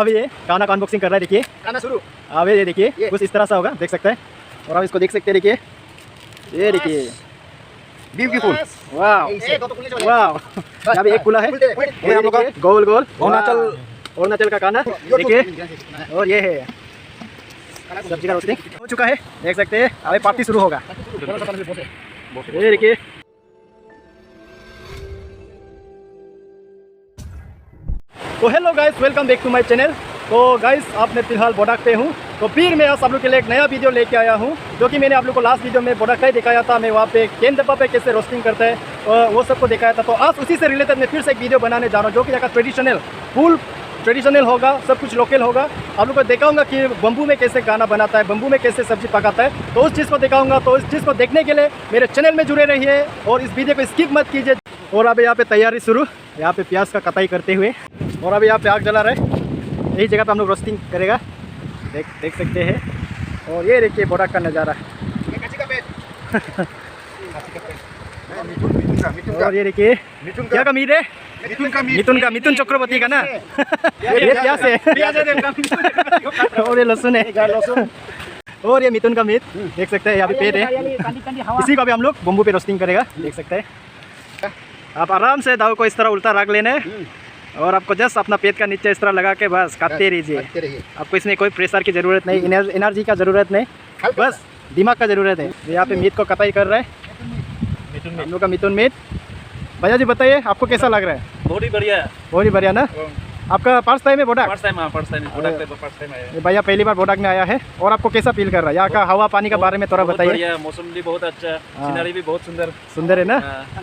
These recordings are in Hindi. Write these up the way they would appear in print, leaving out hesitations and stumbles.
अभी ये खाना का अनबॉक्सिंग कर रहा है, देखिए खाना शुरू। अब ये देखिए कुछ इस तरह सा होगा, देख सकते हैं। और आप इसको देख सकते हैं, देखिए ये देखिए ब्यूटीफुल। वाह वाह, यहाँ भी एक खुला है, ये हम लोग का गोल गोल अरुणाचल का खाना देखिए। और ये है सब्जी का रोस्टिंग हो चुका है, देख सकते हैं। अभी पार्टी शुरू होगा, ये देखिए। तो hello guys, welcome back to my channel. तो गाइस, आपने फिलहाल बोडक पे हूँ, तो फिर मैं आप लोग के लिए एक नया वीडियो लेके आया हूँ, जो कि मैंने आप लोग को लास्ट वीडियो में बोडक का ही दिखाया था। मैं वहाँ पे केन दब्बा पे कैसे रोस्टिंग करते हैं और वो सबको दिखाया था। तो आज उसी से रिलेटेड मैं फिर से एक वीडियो बनाने जा रहा हूँ, जो कि यहाँ का ट्रेडिशनल फुल ट्रेडिशनल होगा, सब कुछ लोकल होगा। आप लोग को दिखाऊंगा कि बम्बू में कैसे खाना बनाता है, बम्बू में कैसे सब्जी पकाता है, तो उस चीज़ को दिखाऊंगा। तो इस चीज़ को देखने के लिए मेरे चैनल में जुड़े रहिए और इस वीडियो को स्किप मत कीजिए। और अभी यहाँ पे तैयारी शुरू, यहाँ पे प्याज का कटाई करते हुए, और अभी यहाँ पे आग जला रहे। यही जगह पे हम लोग रोस्टिंग करेगा, देख सकते हैं। और ये देखिए बोडक का नज़ारा और ये देखिए क्या का मीट है, मिथुन चक्रवर्ती का ना ये प्याज है और ये लहसुन है और ये मिथुन का मीट देख सकते हैं। यहाँ पे पेट है, इसी को भी हम लोग बम्बू पे रोस्टिंग करेगा, देख सकते हैं। आप आराम से दाव को इस तरह उल्टा रख लेना है और आपको जस्ट अपना पेट का नीचे इस तरह लगा के बस काटते रहिए। आपको इसमें कोई प्रेशर की ज़रूरत नहीं, एनर्जी का ज़रूरत नहीं, बस दिमाग का ज़रूरत है। यहाँ पे मीट को कटाई कर रहा है हम लोग का मिथुन मीट। भैया जी बताइए, आपको कैसा लग रहा है? बहुत ही बढ़िया, बहुत ही बढ़िया ना। आपका फर्स्ट टाइम है बोडक? फर्स्ट टाइम आया। भैया पहली बार बोडक में आया है। और आपको कैसा फील कर रहा है यहाँ का हवा पानी का बारे में थोड़ा बताइए। मौसम भी बहुत अच्छा, सीनरी भी बहुत सुंदर है ना।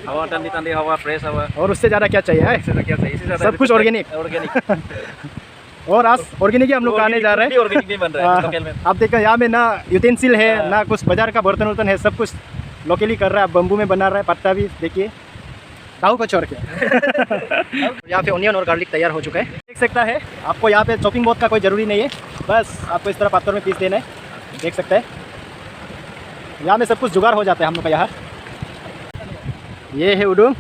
हवा ठंडी हवा, फ्रेश हवा, और उससे ज़्यादा क्या चाहिए? सब कुछ ऑर्गेनिक और आज ऑर्गेनिक ही हम लोग आने जा रहे हैं। ऑर्गेनिक भी बन रहा है लोकल में। आप देखो यहाँ में ना यूटेंसिल है ना कुछ बाजार का बर्तन वर्तन है, सब कुछ लोकली कर रहा है। बम्बू में बना रहा है, पत्ता भी देखिए ताऊ को छोड़ के यहाँ पे ऑनियन और गार्लिक तैयार हो चुका है, देख सकता है। आपको यहाँ पे चॉपिंग बोर्ड का कोई ज़रूरी नहीं है, बस आपको इस तरह पत्थर में पीस देना है, देख सकते हैं। यहाँ में सब कुछ जुगाड़ हो जाता है हम लोग का। यहाँ ये है उडूम,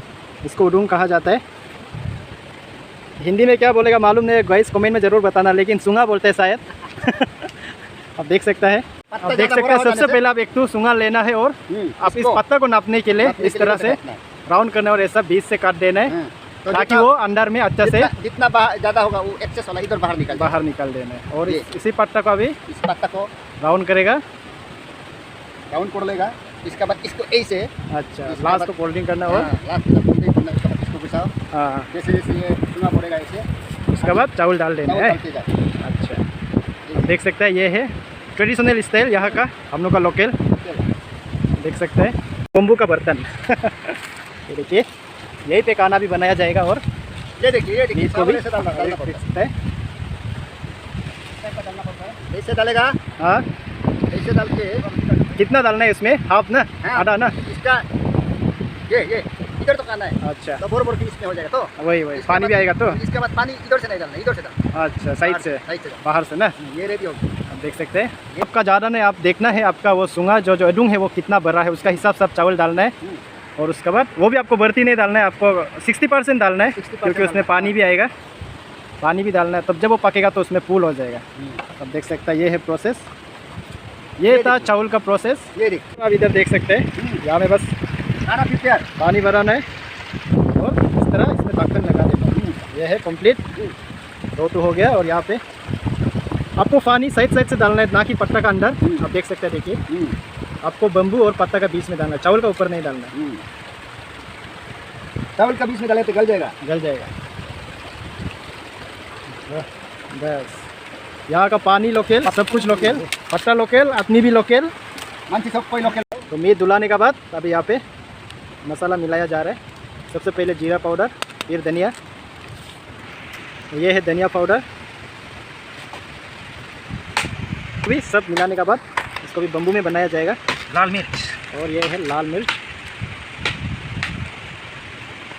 इसको उडूम कहा जाता है। हिंदी में क्या बोलेगा मालूम नहीं, गाइस कमेंट में ज़रूर बताना, लेकिन सुंगा बोलते हैं शायद आप देख सकता है। आप देख सकते हैं, सबसे पहले आप एक तो सुंगा लेना है और आप इस पत्ता को नापने के लिए इस तरह से राउंड करना और ऐसा बीच से काट देना है, ताकि वो अंदर में अच्छा से जितना ज़्यादा होगा वो एक्सेस वाला इधर बाहर निकल देना है। और इसी पत्ता को अभी इस पत्ता को राउंड करेगा, राउंड कर लेगा। इसके बाद इसको ऐसे, अच्छा लास्ट को फोल्डिंग करना और लास्ट में फोल्डिंग करना, उसके बाद इसको घुसाओ। हाँ, जैसे जैसे ये चुना पड़ेगा ऐसे, उसके बाद चावल डाल देना है। अच्छा देख सकते हैं, ये है ट्रेडिशनल स्टाइल यहाँ का, हम लोग का लोकल, देख सकते हैं बम्बू का बर्तन ये देखिए, यही पे खाना भी बनाया जाएगा। और ये देखिए इसको भी ऐसे डालना पड़ता है, ऐसे डालेगा। हाँ, ऐसे डाल के कितना डालना है इसमें? हाफ ना, आधा ना? इसका ये इधर तो खाना है। अच्छा, तो बोर की इसमें हो जाएगा। तो वही पानी भी आएगा। तो इसके बाद पानी इधर से नहीं डालना, इधर से डालना। अच्छा, साइड से बाहर से ना। ये रेडी हो गया, आप देख सकते हैं। आपका ज़्यादा नहीं, आप देखना है आपका वो सुंगा जो अडूंग है वो कितना बड़ा है, उसका हिसाब से आप चावल डालना है। और उसके बाद वो भी आपको बढ़ती नहीं डालना है, आपको 60% डालना है, क्योंकि उसमें पानी भी आएगा, पानी भी डालना है। तब जब वो पकेगा तो उसमें फूल हो जाएगा। अब देख सकता है, ये है प्रोसेस, ये था चावल का प्रोसेस। ये देखिए, आप इधर देख सकते हैं, यहाँ में बस खाना प्रिपेयर, पानी भराना है और इस तरह इसमें ढक्कन लगा देना। ये है कंप्लीट, दो हो गया। और यहाँ पे आपको पानी साइड से डालना है, ना कि पत्ता का अंदर। आप देख सकते हैं, देखिए आपको बम्बू और पत्ता का बीच में डालना है, चावल का ऊपर नहीं डालना। चावल का बीच में डाले तो गल जाएगा, बस। यहाँ का पानी लोकल, सब कुछ लोकल, पत्ता लोकल, आदमी भी लोकल, मानसी सब कोई लोकल। तो मीट धुलाने के बाद अभी यहाँ पे मसाला मिलाया जा रहा है। सबसे पहले जीरा पाउडर, फिर धनिया, ये है धनिया पाउडर, भी सब मिलाने के बाद इसको भी बम्बू में बनाया जाएगा। लाल मिर्च, और ये है लाल मिर्च।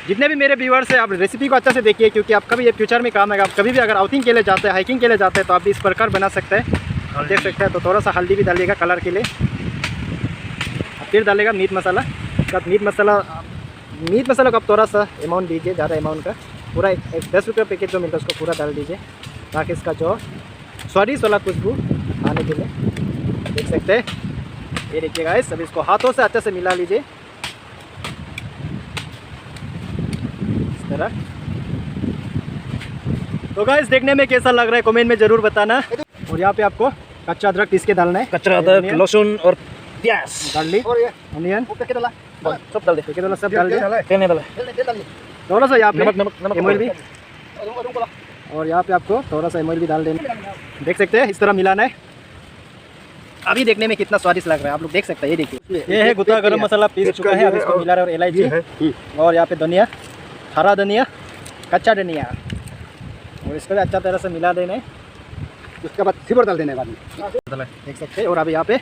जितने भी मेरे व्यूअर्स हैं, आप रेसिपी को अच्छा से देखिए, क्योंकि आपका भी ये फ्यूचर में काम आएगा। आप कभी भी अगर आउटिंग के लिए जाते हैं, हाइकिंग के लिए जाते हैं, तो आप भी इस प्रकार बना सकते हैं। आप देख सकते हैं। तो थोड़ा सा हल्दी भी डालिएगा कलर के लिए, फिर डालेगा मीट मसाला। मीट मसाला का आप थोड़ा सा अमाउंट दीजिए, ज़्यादा अमाउंट का, पूरा एक 10 रुपये पैकेट जो मिलता है उसको पूरा डाल दीजिए। ताकि इसका जो स्वादिष्ट वाला खुशबू आने के लिए। देख सकते हैं, ये देखिए गाइस, अब इसको हाथों से अच्छे से मिला लीजिए इस तरह। तो गाइस देखने में कैसा लग रहा है कमेंट में ज़रूर बताना। और यहाँ पे आपको कच्चा अदरक पीस के डालना है, कच्चा अदरक, लहसुन और प्याज, गार्लिक, और ये अनियन, ऊपर के डाला सब डाल दे। ठीक है, सब डाल दिया। तेल नहीं डाला, तेल डालिए थोड़ा सा यहाँ पे नमक एमोइल भी, और बोला और यहाँ पे आपको थोड़ा सा एमोइल भी डाल देना। देख सकते हैं इस तरह मिलाना है। अभी देखने में कितना स्वादिष्ट लग रहा है, आप लोग देख सकते हैं। ये देखिए, ये है गुत्ता गरम मसाला पीस चुका है, अब इसको मिला रहे हैं। और इलायची, और यहाँ पे धनिया, हरा धनिया, कच्चा धनिया, और इसको भी अच्छा तरह से मिला देना है। उसके बाद फिर डाल देना है बाद में। देख सकते हैं। और अभी यहाँ पे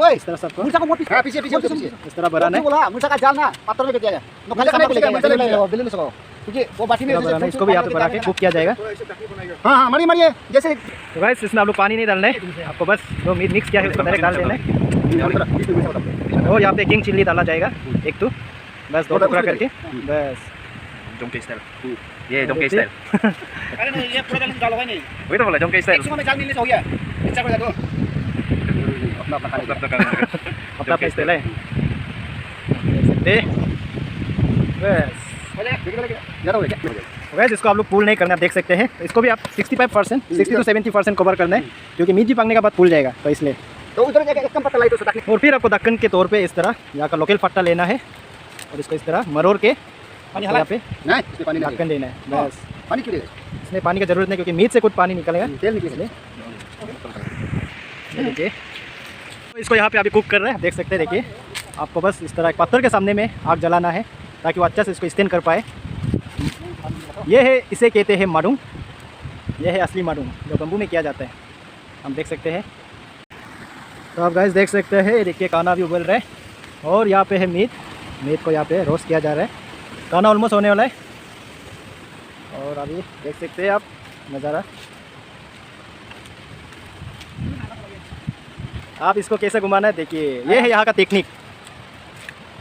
ओए इस तरह सबको मुर्चा को मत पीछे पीछे पीछे पीछे इस तरह भराना है। बोला मुर्चा का जाल ना पत्थर में गिर जाएगा। नो खाली खाने को ले जाएगा, दिल्ली में सको क्योंकि वो बाटी में भराना है, इसको भी यहाँ पे भरा के कुक किया जाएगा। हां हां मारिए मारिए जैसे। तो गाइस इसमें आप लोग पानी नहीं डालना है, आपको बस जो मीट मिक्स किया है उसको डायरेक्ट डाल देना है। और यहाँ पे किंग चिल्ली डाला जाएगा एक, तो बस 2 टुकड़ा करके, बस Donkey style. ये donkey style. अरे नहीं ये पूरा डाल होगा नहीं। वही तो बोला donkey style. इसको में जाल मिलने से हो गया। अच्छा कर दो अपना अपना खाने अपना अपना स्टाइल है, देख सकते हैं। बस हो जाएगा ज्यादा हो गया। वैसे इसको आप लोग पूल नहीं करना, आप देख सकते हैं। इसको भी आप 65%, 60 to 70% कवर करना है, क्योंकि मीट भी पकने के बाद फूल जाएगा, तो इसलिए। तो उधर जाके एकदम पत्ता लाई तो सदा। और फिर आपको दक्कन के तौर पे इस तरह यहाँ का लोकल पट्टा लेना है, और इसको इस तरह मरोड़ के यहाँ पे नहीं इसमें पानी नहीं ढक्कन देना है। बस पानी क्यों देगा? इसमें पानी की जरूरत नहीं, क्योंकि मीट से कुछ पानी निकलेगा, तेल निकले। देखिए। तो इसको यहाँ पे अभी कुक कर रहे हैं, देख सकते हैं। देखिए, आपको बस इस तरह एक पत्थर के सामने में आग जलाना है, ताकि वो अच्छा से इसको स्टैंड कर पाए। ये है, इसे कहते हैं माडूंग। ये है असली माडूंग, जो बम्बू में किया जाता है, हम देख सकते हैं। तो आप गाइस देख सकते हैं, देखिए खाना भी उबल रहा है, और यहाँ पे है मीट को यहाँ पे रोस्ट किया जा रहा है। खाना ऑलमोस्ट होने वाला है, और अभी देख सकते हैं आप नज़ारा। आप इसको कैसे घुमाना है, देखिए ये है यहाँ का टेक्निक,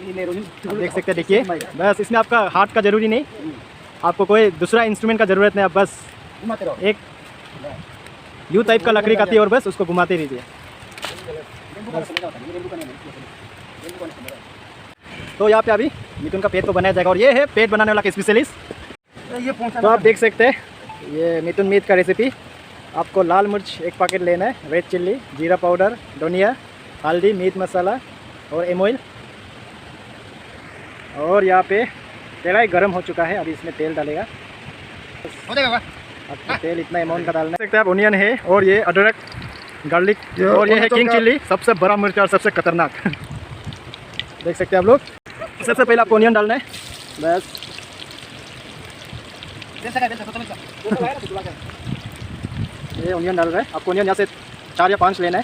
देख सकते हैं। देखिए, बस इसमें आपका हाथ का ज़रूरी नहीं, आपको कोई दूसरा इंस्ट्रूमेंट का ज़रूरत नहीं, आप बस घुमाते रहो। एक यू टाइप का लकड़ी काती है, और बस उसको घुमाते रहिए। तो यहाँ पे अभी मिथुन का पेट को बनाया जाएगा, और ये है पेट बनाने वाला का स्पेशलिस्ट। तो आप देख सकते हैं, ये मिथुन मीट का रेसिपी। आपको लाल मिर्च 1 पैकेट लेना है, रेड चिल्ली, जीरा पाउडर, धनिया, हल्दी, मीट मसाला और एमोइल। और यहाँ पे तेल गरम हो चुका है, अभी इसमें तेल डालेगा। हो जाएगा आपको तेल इतना अमाउंट का डालना है। देख सकते हैं आप, ओनियन है, और ये अदरक, गार्लिक, और ये है किंग चिल्ली, सबसे बड़ा मिर्च और सबसे खतरनाक। देख सकते हैं आप लोग। सबसे पहले आपको ओनियन डालना है, बस ये ओनियन डाल रहा है। आपको ओनियन यहाँ से 4 या 5 लेना है।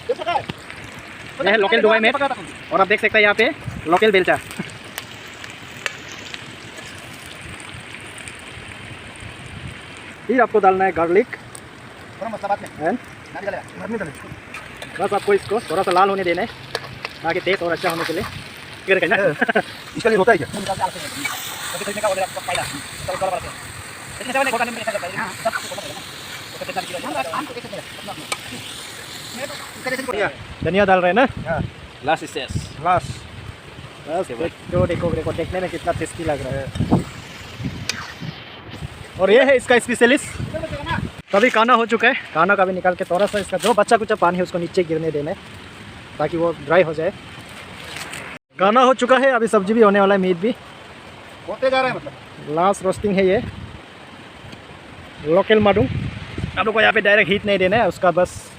ये है लोकल दुबई मेट, और आप देख सकते हैं यहाँ पे लोकल बेलचा। फिर आपको डालना है गार्लिक, एंड बस आपको इसको थोड़ा सा लाल होने देना है, ताकि टेस्ट और अच्छा होने के लिए। इसके लिए होता है क्या? धनिया डाल रहे हैं ना, Last is yes. बस देखो देखने में कितना टेस्टी लग रहा है। और ये है इसका स्पेशलिस्ट। तभी खाना हो चुका है, खाना का भी निकाल के थोड़ा सा इसका जो बच्चा कुछ पानी है उसको नीचे गिरने देना है, ताकि वो ड्राई हो जाए। खाना हो चुका है, अभी सब्जी भी होने वाला है, मीट भी होते जा रहा है। मतलब लास्ट रोस्टिंग है। ये लोकल माडूंग। आप लोग को यहाँ पे डायरेक्ट हीट नहीं देना है, उसका बस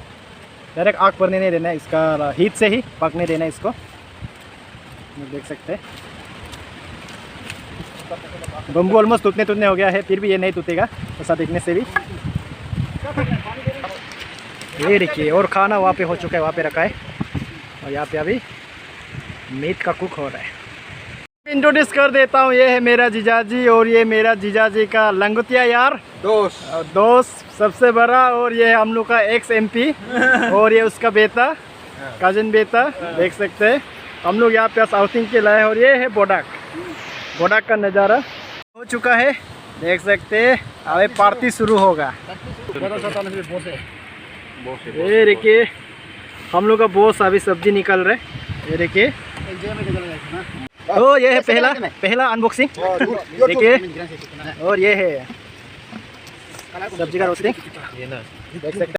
डायरेक्ट आग भरने नहीं देना है, इसका हीट से ही पकने देना है इसको। देख सकते हैं बम्बू ऑलमोस्ट टूटने हो गया है, फिर भी ये नहीं टूटेगा ऐसा देखने से भी। ये देखिए, और खाना वहाँ पे हो चुका है, वहाँ पे रखा है, और यहाँ पे अभी मीट का कुक हो रहा है। इंट्रोड्यूस कर देता हूँ, ये है मेरा जीजाजी, और ये मेरा जीजाजी का लंगोटिया यार दोस्त सबसे बड़ा, और ये हम लोग का एक्स MP, और ये उसका बेटा, कजिन बेटा। देख सकते हैं हम लोग यहाँ पे आउटिंग के लाए, और ये है बोडाक का नज़ारा हो चुका है, देख सकते हैं। अभी पार्टी शुरू होगा। ये देखिए हम लोग का बॉस अभी सब्जी निकल रहे। ये देखिए तो ये है पहला अनबॉक्सिंग। देखिए और ये है सब्जी का रोस्टिंग देख सकते हैं।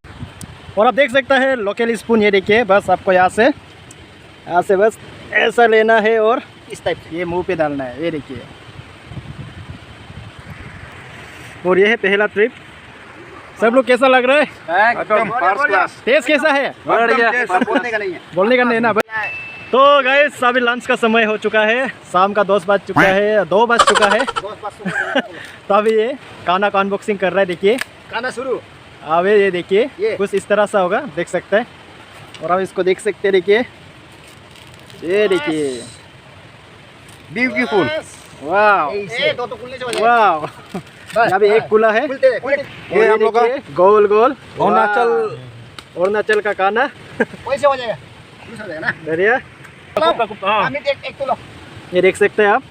और आप देख सकते हैं लोकल स्पून। ये देखिए बस आपको यहाँ से बस ऐसा लेना है और इस टाइप ये मुंह पे डालना है। ये देखिए और ये है पहला ट्रिप। सब लोग कैसा लग रहा है? एकदम फर्स्ट क्लास। टेस्ट कैसा है? बोलने का नहीं है। बोलने का नहीं ना। तो गाइस अभी लंच का समय हो चुका है। शाम का 2 बज चुका है, 2 बज चुका है। तो अभी ये खाना का अनबॉक्सिंग कर रहा है। देखिए खाना शुरू। अब ये देखिए कुछ इस तरह सा होगा, देख सकते हैं। और अब इसको देख सकते हैं। देखिए ये देखिए ब्यूटीफुल। वाह दो तो खुलने से हो जाएगा। वाह यहाँ भी एक खुला है। ये हम लोग का गोल गोल अरुणाचल का खाना। वैसे हो जाएगा। खुल हो जाएगा ना। बढ़िया। एक तो लो। ये देख सकते हैं आप।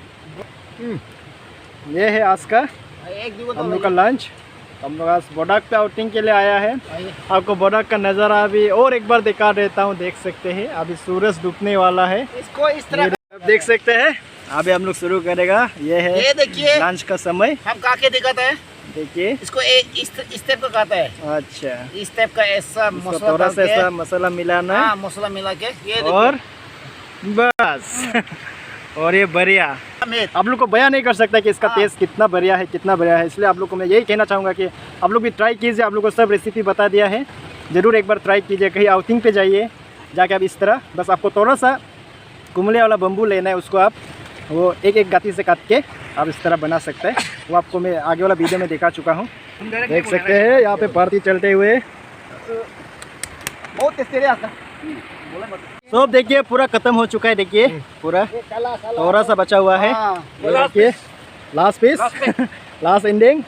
ये है आज का एक दो हम लोग का लंच। हम लोग आज बोडक पे आउटिंग के लिए आया है। आपको बोडक का नज़ारा अभी और एक बार दिखा देता हूँ। देख सकते हैं अभी सूरज डूबने वाला है। इसको इस तरह आप देख सकते हैं अभी हम लोग शुरू करेगा। ये है ये देखिए लंच का समय। हम काके दिखाते हैं। देखिए इसको इस टाइप का कहता है। अच्छा इस टाइप का ऐसा इसको मसाला थोड़ा डाल सा के, ऐसा मसाला मिलाना है हाँ मसाला मिला के ये और बस और ये बढ़िया। देखिए आप लोग को बयान नहीं कर सकता कि इसका टेस्ट कितना बढ़िया है, कितना बढ़िया है। इसलिए आप लोग को मैं यही कहना चाहूँगा कि आप लोग भी ट्राई कीजिए। आप लोग को सब रेसिपी बता दिया है, ज़रूर एक बार ट्राई कीजिए। कहीं आउटिंग पे जाइए जाके आप इस तरह बस आपको थोड़ा सा कुमले वाला बम्बू लेना है। उसको आप वो एक गाती से काट के आप इस तरह बना सकते हैं। वो आपको मैं आगे वाला वीडियो में दिखा चुका हूँ। देख सकते हैं यहाँ पे पार्टी चलते हुए। बहुत टेस्टी है आपका। सब देखिए पूरा खत्म हो चुका है। देखिए पूरा थोड़ा सा बचा हुआ है। ये देखिए लास्ट पीस लास्ट एंडिंग।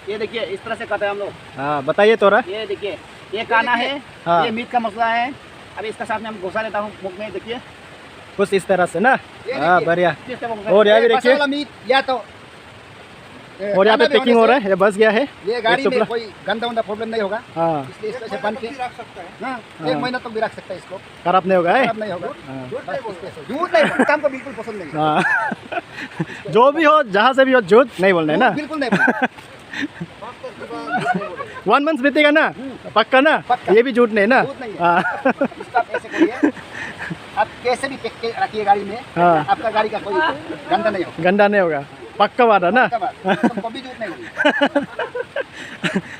ये देखिए इस तरह से कहते हैं हम लोग। हाँ बताइए थोड़ा। ये देखिए ये खाना है। हाँ। ये मीट का मसला है। अभी इसका साथ में हम घुसा लेता हूँ मुख में। देखिए कुछ इस तरह से ना। हाँ बढ़िया। इस तरह से और यहाँ भी देखिए मीट या तो और यहाँ पे पैकिंग हो रहा है। ये बस गया है। ये गाड़ी एक में टुकड़ा। कोई गंदा वंदा प्रॉब्लम नहीं होगा। हाँ इसलिए इस तरह से बन के रख सकता है। हाँ, 1 महीना तक भी रख सकता है इसको। खराब नहीं होगा है। खराब नहीं होगा। हाँ। झूठ नहीं बोलना। हमको बिल्कुल पसंद नहीं है। हाँ जो भी हो जहाँ से भी हो झूठ नहीं बोलना है ना। बिल्कुल नहीं बोलना। 1 मंथ बीतेगा ना पक्का ना। पक्का। ये भी झूठ नहीं ना। झूठ नहीं है। हाँ इसका आप ऐसे करिए। आप कैसे भी पैक के रखिए गाड़ी में। हाँ। आपका गाड़ी का कोई गंदा नहीं होगा। गंदा नहीं होगा पक्का वादा ना। पक्का बात। तुमको भी झूठ नहीं बोलना।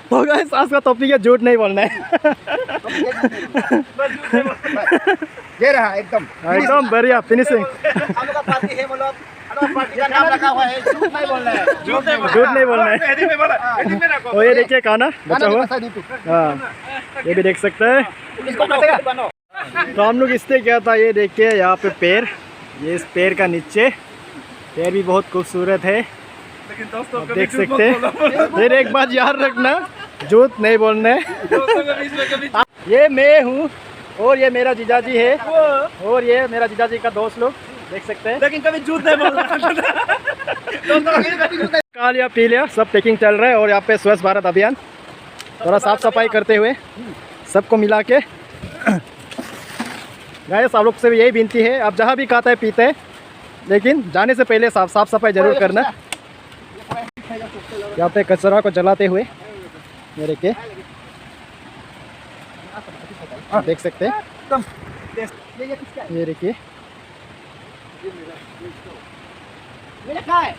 तो गाइस आज का टॉपिक है झूठ नहीं बोलना है। ये रहा एकदम एकदम बढ़िया फिनिशिंग। हम लोग का पार्टी है। बोलो हम लोग पार्टी का नाम रखा हुआ है। झूठ नहीं बोलना है। झूठ नहीं बोलना है। तो ये देखिए खाना बचा हुआ। हाँ ये भी देख सकते हैं। इसको कटेगा। तो हम लोग इससे क्या था ये देखिए यहाँ पे पैर। ये इस पैर का नीचे पैर भी बहुत खूबसूरत है। आप देख सकते हैं। फिर एक बात याद रखना झूठ नहीं बोलना है। ये मैं हूँ और ये मेरा जीजाजी है और ये मेरा जीजाजी का दोस्त लोग देख सकते हैं। लेकिन कभी झूठ नहीं बोलना। खा लिया पी लिया सब पैकिंग चल रहा है। और यहाँ पे स्वच्छ भारत अभियान थोड़ा साफ सफाई करते हुए सबको मिला के। गाइस आप लोग से भी यही विनती है आप जहाँ भी खाता है पीते हैं लेकिन जाने से पहले साफ सफाई जरूर करना। यहाँ पे कचरा को जलाते हुए ये देखिए देख सकते हैं। ये देखिए मेरा कहाँ है?